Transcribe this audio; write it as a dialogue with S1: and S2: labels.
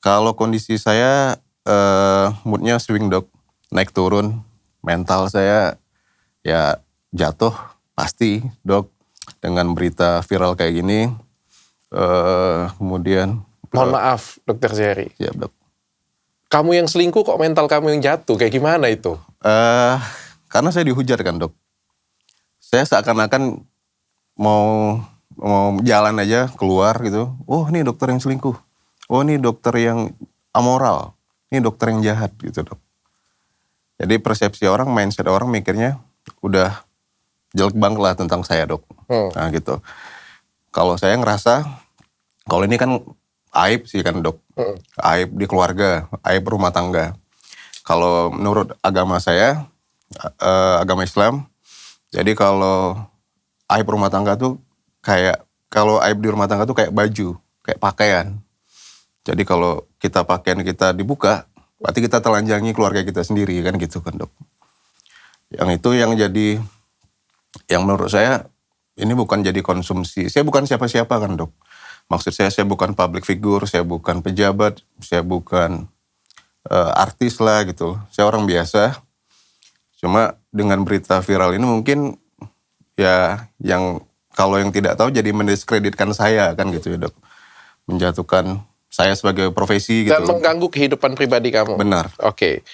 S1: Kalau kondisi saya mood-nya swing dok, naik turun, mental saya ya jatuh pasti dok dengan berita viral kayak gini. Kemudian
S2: Mohon maaf, Dokter Jerry.
S1: siap dok.
S2: Kamu yang selingkuh kok mental kamu yang jatuh? Kayak gimana itu?
S1: Karena saya dihujat kan dok. Saya seakan-akan mau jalan aja keluar gitu. Oh ini dokter yang selingkuh. Oh ini dokter yang amoral. Ini dokter yang jahat gitu dok. Jadi persepsi orang, mindset orang mikirnya udah jelek banget lah tentang saya dok. Nah gitu. Kalau saya ngerasa, kalau ini kan aib sih kan dok. Aib di keluarga, aib rumah tangga. Kalau menurut agama saya, agama Islam, jadi kalau aib rumah tangga tuh kayak, kalau aib di rumah tangga tuh kayak baju, kayak pakaian. Jadi kalau pakaian kita dibuka, berarti kita telanjangi keluarga kita sendiri kan gitu kan dok. Yang itu yang jadi, yang menurut saya ini bukan jadi konsumsi. Saya bukan siapa-siapa kan dok. Maksud saya bukan public figure, saya bukan pejabat, saya bukan artis lah gitu. Saya orang biasa. Cuma dengan berita viral ini mungkin ya yang kalau yang tidak tahu jadi mendiskreditkan saya kan gitu ya dok. Menjatuhkan saya sebagai profesi gitu.
S2: Dan mengganggu kehidupan pribadi kamu?
S1: Benar.
S2: Oke.